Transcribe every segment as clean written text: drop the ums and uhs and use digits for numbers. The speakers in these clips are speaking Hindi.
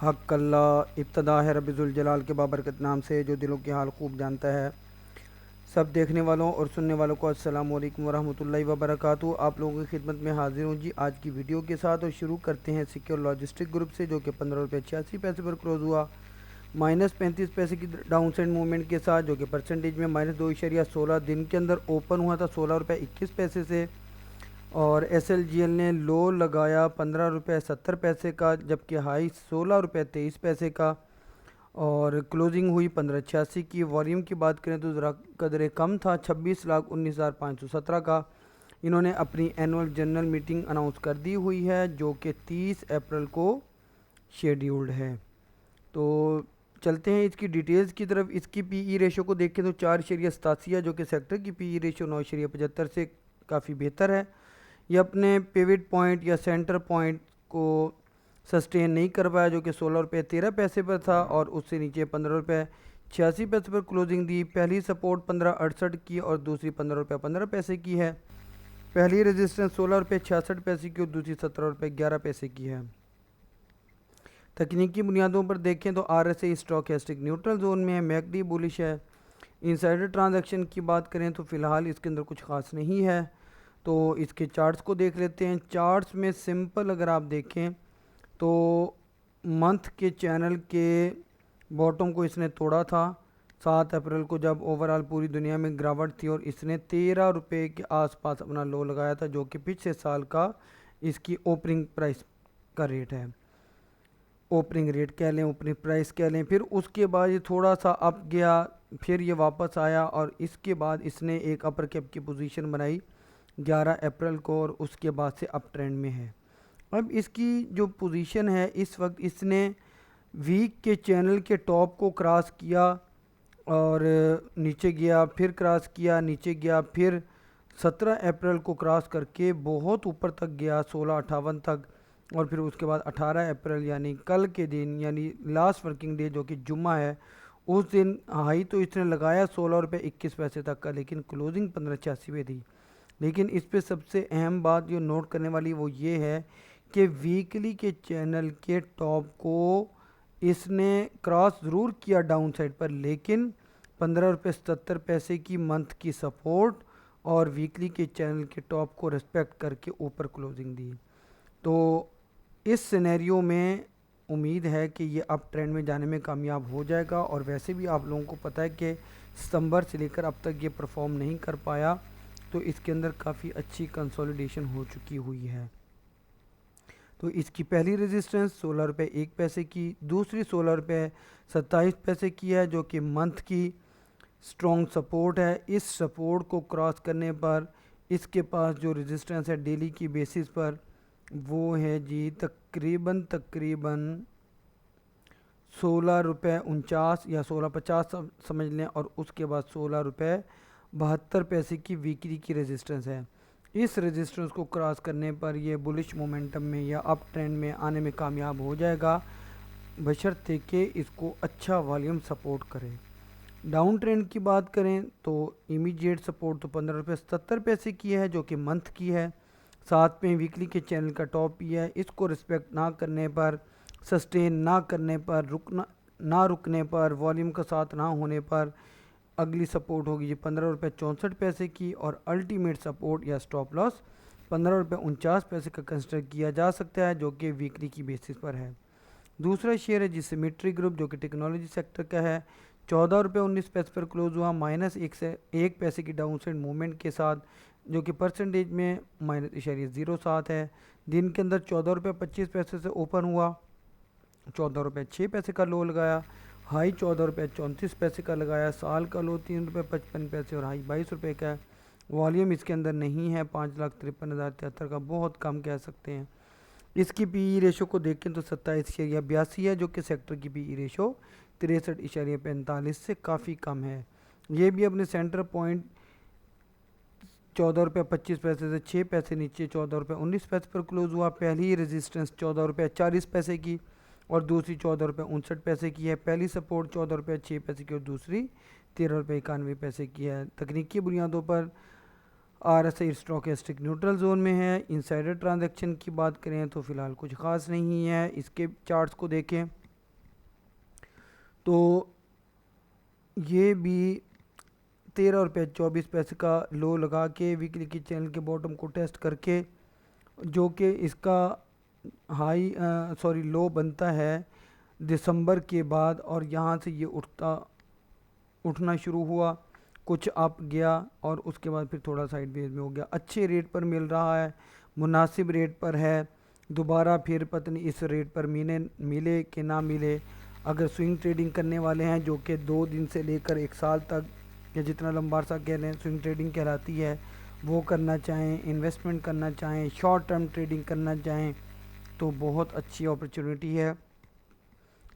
हक़ अल्लाह इब्तदा है रब्बिजुल जलाल के बाबरकत नाम से जो दिलों के हाल खूब जानता है। सब देखने वालों और सुनने वालों को अस्सलामु अलैकुम वरहमतुल्लाहि वबरकातुहू। आप लोगों की खिदमत में हाजिर हूँ जी आज की वीडियो के साथ। और शुरू करते हैं सिक्योर लॉजिस्टिक ग्रुप से, जो कि 15 रुपये 86 पैसे पर क्लोज हुआ, -35 पैसे की डाउन साइड मूवमेंट के साथ, जो कि परसेंटेज में -2.16। दिन के अंदर ओपन हुआ था 16 रुपये 21 पैसे से। और SLGL ने लो लगाया 15 रुपये 70 पैसे का, जबकि हाई 16 रुपये 23 पैसे का, और क्लोजिंग हुई 1586 की। वॉल्यूम की बात करें तो ज़रा कदर कम था, 26,19,517 का। इन्होंने अपनी एनुअल जनरल मीटिंग अनाउंस कर दी हुई है, जो कि 30 अप्रैल को शेड्यूल्ड है। तो चलते हैं इसकी डिटेल्स की तरफ। इसकी PE रेशो को देखें तो 4.87 है, जो कि सेक्टर की PE रेशो 9.75 से काफ़ी बेहतर है। ये अपने पिवट पॉइंट या सेंटर पॉइंट को सस्टेन नहीं कर पाया, जो कि 16 रुपये 13 पैसे पर था, और उससे नीचे 15 रुपये 86 पैसे पर क्लोजिंग दी। पहली सपोर्ट 15.68 की और दूसरी 15 रुपये 15 पैसे की है। पहली रेजिस्टेंस 16 रुपये 66 पैसे की और दूसरी 17 रुपये 11 पैसे की है। तकनीकी बुनियादों पर देखें तो RSI स्टॉकेस्टिक न्यूट्रल जोन में है, मैकडी बुलिश है। इनसाइडर ट्रांजैक्शन की बात करें तो फ़िलहाल इसके अंदर कुछ ख़ास नहीं है। तो इसके चार्ट्स को देख लेते हैं। चार्ट्स में सिंपल अगर आप देखें तो मंथ के चैनल के बॉटम को इसने तोड़ा था 7 अप्रैल को, जब ओवरऑल पूरी दुनिया में गिरावट थी, और इसने 13 रुपये के आसपास अपना लो लगाया था, जो कि पिछले साल का इसकी ओपनिंग प्राइस का रेट है। ओपनिंग रेट कह लें, ओपनिंग प्राइस कह लें। फिर उसके बाद ये थोड़ा सा अप गया, फिर ये वापस आया, और इसके बाद इसने एक अपर कैप की पोजीशन बनाई 11 अप्रैल को, और उसके बाद से अप ट्रेंड में है। अब इसकी जो पोजीशन है इस वक्त, इसने वीक के चैनल के टॉप को क्रॉस किया और नीचे गया, फिर क्रॉस किया, नीचे गया, फिर 17 अप्रैल को क्रॉस करके बहुत ऊपर तक गया 1658 तक, और फिर उसके बाद 18 अप्रैल यानी कल के दिन, यानी लास्ट वर्किंग डे जो कि जुम्मा है, उस दिन हाई तो इसने लगाया 16 रुपये 21 पैसे तक का, लेकिन क्लोजिंग 1586 पे थी। लेकिन इस पे सबसे अहम बात जो नोट करने वाली वो ये है कि वीकली के चैनल के टॉप को इसने क्रॉस ज़रूर किया डाउन साइड पर, लेकिन 15 रुपये 77 पैसे की मंथ की सपोर्ट और वीकली के चैनल के टॉप को रिस्पेक्ट करके ऊपर क्लोजिंग दी। तो इस सिनेरियो में उम्मीद है कि ये अप ट्रेंड में जाने में कामयाब हो जाएगा। और वैसे भी आप लोगों को पता है कि सितंबर से लेकर अब तक ये परफॉर्म नहीं कर पाया, तो इसके अंदर काफ़ी अच्छी कंसोलिडेशन हो चुकी हुई है। तो इसकी पहली रेजिस्टेंस 16 रुपये 1 पैसे की, दूसरी 16 रुपये 27 पैसे की है, जो कि मंथ की स्ट्रॉन्ग सपोर्ट है। इस सपोर्ट को क्रॉस करने पर इसके पास जो रेजिस्टेंस है डेली की बेसिस पर, वो है जी तकरीबन 16 रुपये 49 या 16.50 समझ लें, और उसके बाद 16 रुपये 72 पैसे की वीकली की रेजिस्टेंस है। इस रेजिस्टेंस को क्रॉस करने पर यह बुलिश मोमेंटम में या अप ट्रेंड में आने में कामयाब हो जाएगा, बशर्ते कि इसको अच्छा वॉल्यूम सपोर्ट करे। डाउन ट्रेंड की बात करें तो इमीडिएट सपोर्ट तो 15 रुपये 77 पैसे की है, जो कि मंथ की है, साथ में वीकली के चैनल का टॉप भी है। इसको रिस्पेक्ट ना करने पर, सस्टेन ना करने पर, रुकने पर, वॉल्यूम का साथ ना होने पर अगली सपोर्ट होगी जी 15 रुपये 64 पैसे की, और अल्टीमेट सपोर्ट या स्टॉप लॉस 15 रुपये 49 पैसे का कंसिडर किया जा सकता है, जो कि वीकली की बेसिस पर है। दूसरा शेयर है जी सिमेट्री ग्रुप, जो कि टेक्नोलॉजी सेक्टर का है। 14 रुपये 19 पैसे पर क्लोज हुआ, -1 पैसे की डाउन साइड मूवमेंट के साथ, जो कि परसेंटेज में -0.07 है। दिन के अंदर 14 रुपये 25 पैसे से ओपन हुआ, 14 रुपये 6 पैसे का लो लगाया, हाई 14 रुपये 34 पैसे का लगाया। साल का लो 3 रुपये 55 पैसे और हाई 22 रुपये का है। वॉल्यूम इसके अंदर नहीं है, 5,53,073 का, बहुत कम कह सकते हैं। इसकी PE रेशो को देखें तो 27.82 है, जो कि सेक्टर की PE रेशो 63.45 से काफ़ी कम है। ये भी अपने सेंटर पॉइंट 14 रुपये 25 पैसे से 6 पैसे नीचे 14 रुपये 19 पैसे पर क्लोज हुआ। पहली रेजिस्टेंस 14 रुपये 40 पैसे की और दूसरी 14 रुपये 59 पैसे की है। पहली सपोर्ट 14 रुपये 6 पैसे की और दूसरी 13 रुपये 91 पैसे की है। तकनीकी बुनियादों पर RSI स्टॉकेस्टिक न्यूट्रल जोन में है। इनसाइडर ट्रांजैक्शन की बात करें तो फ़िलहाल कुछ ख़ास नहीं है। इसके चार्ट्स को देखें तो ये भी 13 रुपये 24 पैसे का लो लगा के वीकली की चैनल के बॉटम को टेस्ट करके, जो कि इसका लो बनता है दिसंबर के बाद, और यहाँ से ये उठना शुरू हुआ, कुछ अप गया और उसके बाद फिर थोड़ा साइडवेज में हो गया। अच्छे रेट पर मिल रहा है, मुनासिब रेट पर है। दोबारा फिर पता नहीं इस रेट पर मिले कि ना मिले। अगर स्विंग ट्रेडिंग करने वाले हैं, जो कि 2 दिन से लेकर 1 साल तक या जितना लंबा अरसा कह रहे हैं स्विंग ट्रेडिंग कहलाती है, वो करना चाहें, इन्वेस्टमेंट करना चाहें, शॉर्ट टर्म ट्रेडिंग करना चाहें, तो बहुत अच्छी अपॉर्चुनिटी है।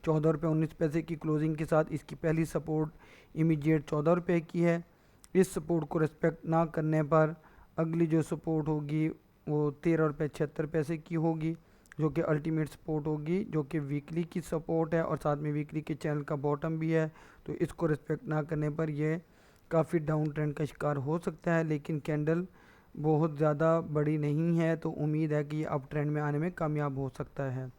14 रुपये 19 पैसे की क्लोजिंग के साथ इसकी पहली सपोर्ट इमीडिएट 14 रुपये की है। इस सपोर्ट को रिस्पेक्ट ना करने पर अगली जो सपोर्ट होगी वो 13 रुपये 76 पैसे की होगी, जो कि अल्टीमेट सपोर्ट होगी, जो कि वीकली की सपोर्ट है और साथ में वीकली के चैनल का बॉटम भी है। तो इसको रिस्पेक्ट ना करने पर यह काफ़ी डाउन ट्रेंड का शिकार हो सकता है, लेकिन कैंडल बहुत ज़्यादा बड़ी नहीं है, तो उम्मीद है कि अप ट्रेंड में आने में कामयाब हो सकता है।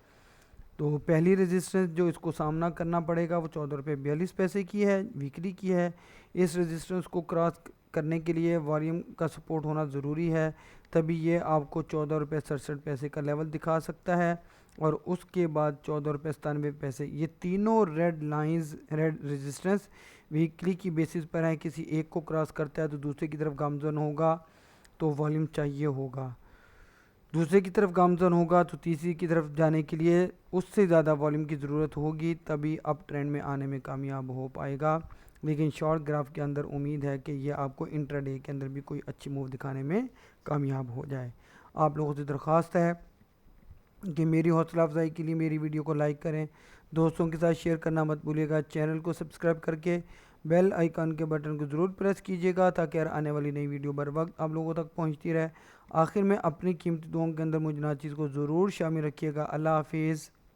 तो पहली रेजिस्टेंस जो इसको सामना करना पड़ेगा वो 14 रुपये 42 पैसे की है, वीकली की है। इस रेजिस्टेंस को क्रॉस करने के लिए वॉल्यूम का सपोर्ट होना ज़रूरी है, तभी ये आपको 14 रुपये 67 पैसे का लेवल दिखा सकता है। और उसके बाद 14 रुपये 97 पैसे, ये तीनों red lines, red resistance weekly की बेसिस पर है। किसी एक को क्रॉस करता है तो दूसरे की तरफ गामजन होगा, तो वॉल्यूम चाहिए होगा। दूसरे की तरफ गामजन होगा तो तीसरी की तरफ जाने के लिए उससे ज़्यादा वॉल्यूम की ज़रूरत होगी, तभी अप ट्रेंड में आने में कामयाब हो पाएगा। लेकिन शॉर्ट ग्राफ के अंदर उम्मीद है कि ये आपको इंट्राडे के अंदर भी कोई अच्छी मूव दिखाने में कामयाब हो जाए। आप लोगों से दरख्वास्त है कि मेरी हौसला अफजाई के लिए मेरी वीडियो को लाइक करें, दोस्तों के साथ शेयर करना मत भूलिएगा, चैनल को सब्सक्राइब करके बेल आइकन के बटन को ज़रूर प्रेस कीजिएगा ताकि आने वाली नई वीडियो बर वक्त आप लोगों तक पहुंचती रहे। आखिर में अपनी कीमती दुआओं के अंदर मुझ नाचीज़ को ज़रूर शामिल रखिएगा। अल्लाह हाफिज़।